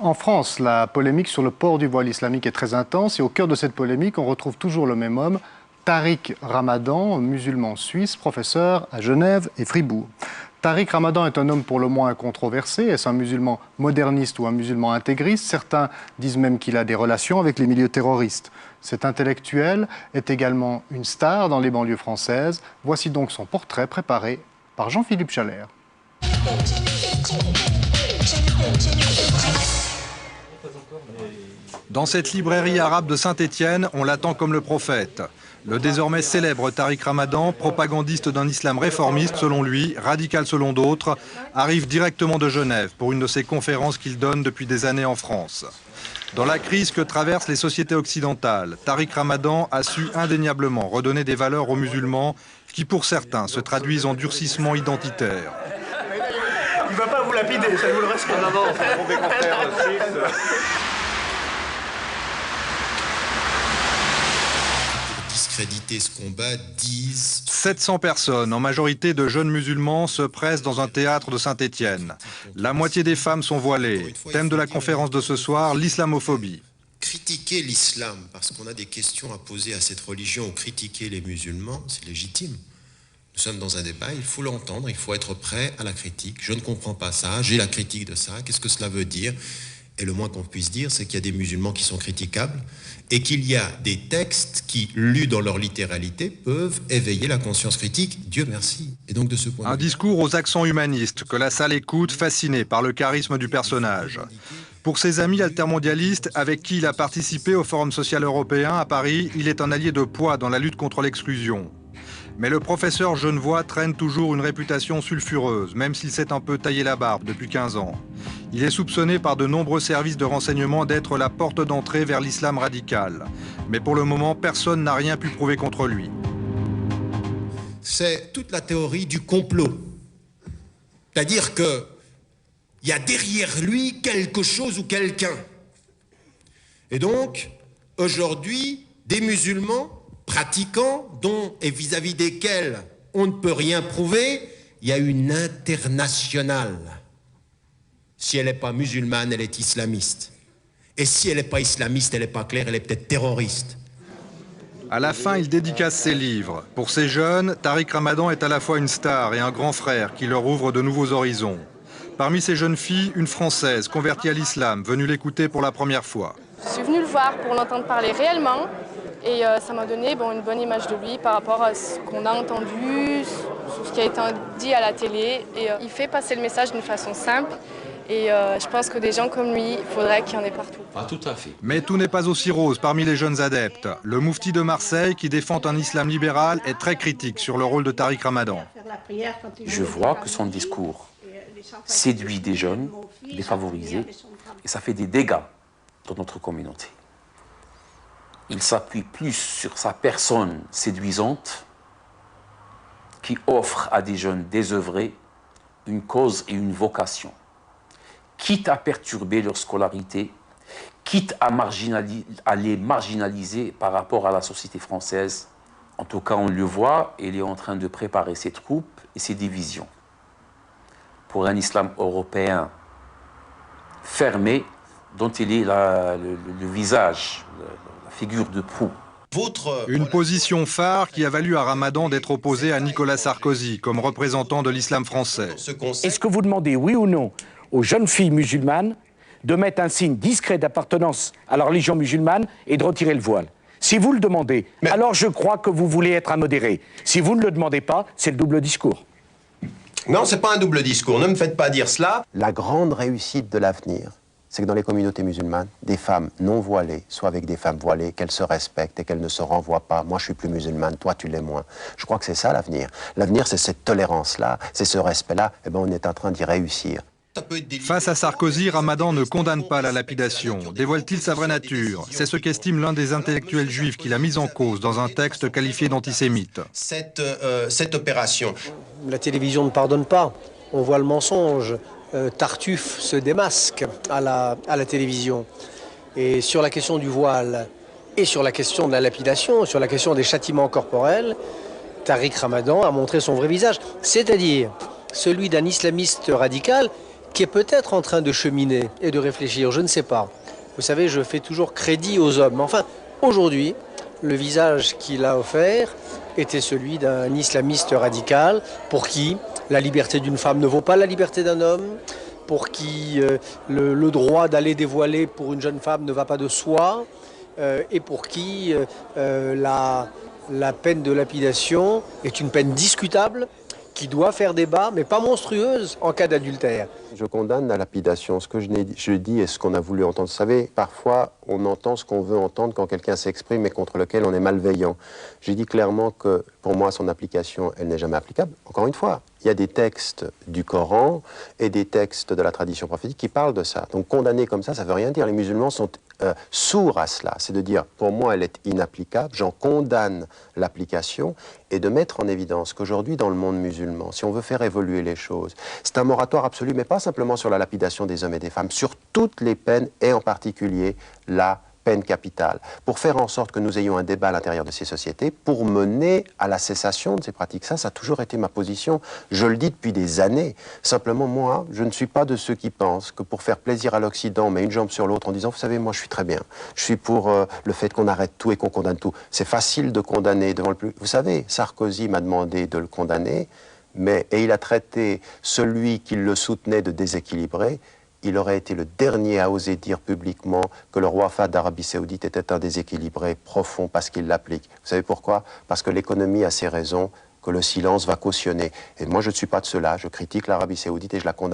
En France, la polémique sur le port du voile islamique est très intense et au cœur de cette polémique, on retrouve toujours le même homme, Tariq Ramadan, musulman suisse, professeur à Genève et Fribourg. Tariq Ramadan est un homme pour le moins controversé. Est-ce un musulman moderniste ou un musulman intégriste? Certains disent même qu'il a des relations avec les milieux terroristes. Cet intellectuel est également une star dans les banlieues françaises. Voici donc son portrait préparé par Jean-Philippe Chalère. Dans cette librairie arabe de Saint-Étienne, on l'attend comme le prophète. Le désormais célèbre Tariq Ramadan, propagandiste d'un islam réformiste selon lui, radical selon d'autres, arrive directement de Genève pour une de ces conférences qu'il donne depuis des années en France. Dans la crise que traversent les sociétés occidentales, Tariq Ramadan a su indéniablement redonner des valeurs aux musulmans qui, pour certains, se traduisent en durcissement identitaire. Il ne va pas vous lapider, ça vous le reste. Discréditer ce combat, disent... 700 personnes, en majorité de jeunes musulmans, se pressent dans un théâtre de Saint-Étienne. La moitié des femmes sont voilées. Thème de la conférence de ce soir, l'islamophobie. Critiquer l'islam, parce qu'on a des questions à poser à cette religion, ou critiquer les musulmans, c'est légitime. Nous sommes dans un débat, il faut l'entendre, il faut être prêt à la critique. Je ne comprends pas ça, j'ai la critique de ça, qu'est-ce que cela veut dire? Et le moins qu'on puisse dire, c'est qu'il y a des musulmans qui sont critiquables et qu'il y a des textes qui, lus dans leur littéralité, peuvent éveiller la conscience critique, Dieu merci. Et donc de ce point de vue... Un discours aux accents humanistes que la salle écoute, fascinée par le charisme du personnage. Pour ses amis altermondialistes, avec qui il a participé au Forum social européen à Paris, il est un allié de poids dans la lutte contre l'exclusion. Mais le professeur genevois traîne toujours une réputation sulfureuse, même s'il s'est un peu taillé la barbe depuis 15 ans. Il est soupçonné par de nombreux services de renseignement d'être la porte d'entrée vers l'islam radical. Mais pour le moment, personne n'a rien pu prouver contre lui. C'est toute la théorie du complot. C'est-à-dire qu'il y a derrière lui quelque chose ou quelqu'un. Et donc, aujourd'hui, des musulmans pratiquants, dont et vis-à-vis desquels on ne peut rien prouver, il y a une internationale. Si elle n'est pas musulmane, elle est islamiste. Et si elle n'est pas islamiste, elle n'est pas claire, elle est peut-être terroriste. À la fin, il dédicace ses livres. Pour ces jeunes, Tariq Ramadan est à la fois une star et un grand frère qui leur ouvre de nouveaux horizons. Parmi ces jeunes filles, une Française convertie à l'islam, venue l'écouter pour la première fois. Je suis venue le voir pour l'entendre parler réellement. Et ça m'a donné une bonne image de lui par rapport à ce qu'on a entendu, ce qui a été dit à la télé. Et il fait passer le message d'une façon simple. Et je pense que des gens comme lui, il faudrait qu'il y en ait partout. Ah, tout à fait. Mais tout n'est pas aussi rose parmi les jeunes adeptes. Le moufti de Marseille, qui défend un islam libéral, est très critique sur le rôle de Tariq Ramadan. Je vois que son discours séduit des jeunes, les favorisés, et ça fait des dégâts dans notre communauté. Il s'appuie plus sur sa personne séduisante qui offre à des jeunes désœuvrés une cause et une vocation, quitte à perturber leur scolarité, quitte à les marginaliser par rapport à la société française. En tout cas, on le voit, il est en train de préparer ses troupes et ses divisions pour un islam européen fermé, dont il est le visage, la figure de proue. Une position phare qui a valu à Ramadan d'être opposé à Nicolas Sarkozy comme représentant de l'islam français. Est-ce que vous demandez, oui ou non, aux jeunes filles musulmanes de mettre un signe discret d'appartenance à la religion musulmane et de retirer le voile? Si vous le demandez, alors je crois que vous voulez être un modéré. Si vous ne le demandez pas, c'est le double discours. Non, c'est pas un double discours, ne me faites pas dire cela. La grande réussite de l'avenir, c'est que dans les communautés musulmanes, des femmes non voilées soient avec des femmes voilées, qu'elles se respectent et qu'elles ne se renvoient pas. Moi, je suis plus musulmane, toi, tu l'es moins. Je crois que c'est ça l'avenir. L'avenir, c'est cette tolérance-là, c'est ce respect-là. Eh bien, on est en train d'y réussir. Face à Sarkozy, Ramadan ne condamne pas la lapidation. Dévoile-t-il sa vraie nature? C'est ce qu'estime l'un des intellectuels juifs qu'il a mis en cause dans un texte qualifié d'antisémite. Cette opération... La télévision ne pardonne pas. On voit le mensonge. Tartuffe se démasque à la télévision. Et sur la question du voile et sur la question de la lapidation, sur la question des châtiments corporels, Tariq Ramadan a montré son vrai visage, c'est-à-dire celui d'un islamiste radical qui est peut-être en train de cheminer et de réfléchir, je ne sais pas. Vous savez, je fais toujours crédit aux hommes. Enfin, aujourd'hui, le visage qu'il a offert était celui d'un islamiste radical pour qui la liberté d'une femme ne vaut pas la liberté d'un homme, pour qui le droit d'aller dévoiler pour une jeune femme ne va pas de soi, et pour qui la peine de lapidation est une peine discutable, qui doit faire débat, mais pas monstrueuse en cas d'adultère. Je condamne la lapidation. Ce que je dis et ce qu'on a voulu entendre. Vous savez, parfois, on entend ce qu'on veut entendre quand quelqu'un s'exprime et contre lequel on est malveillant. J'ai dit clairement que, pour moi, son application, elle n'est jamais applicable. Encore une fois, il y a des textes du Coran et des textes de la tradition prophétique qui parlent de ça. Donc, condamner comme ça ne veut rien dire. Les musulmans sont sourds à cela. C'est de dire, pour moi, elle est inapplicable, j'en condamne l'application, et de mettre en évidence qu'aujourd'hui, dans le monde musulman, si on veut faire évoluer les choses, c'est un moratoire absolu, mais pas simplement sur la lapidation des hommes et des femmes, sur toutes les peines, et en particulier la peine capitale, pour faire en sorte que nous ayons un débat à l'intérieur de ces sociétés, pour mener à la cessation de ces pratiques. Ça a toujours été ma position, je le dis depuis des années. Simplement, moi, je ne suis pas de ceux qui pensent que pour faire plaisir à l'Occident, on met une jambe sur l'autre en disant, vous savez, moi je suis très bien, je suis pour le fait qu'on arrête tout et qu'on condamne tout. C'est facile de condamner devant le public. Vous savez, Sarkozy m'a demandé de le condamner, et il a traité celui qui le soutenait de déséquilibré. Il aurait été le dernier à oser dire publiquement que le roi Fahd d'Arabie Saoudite était un déséquilibré profond parce qu'il l'applique. Vous savez pourquoi? Parce que l'économie a ses raisons, que le silence va cautionner. Et moi, je ne suis pas de cela. Je critique l'Arabie Saoudite et je la condamne.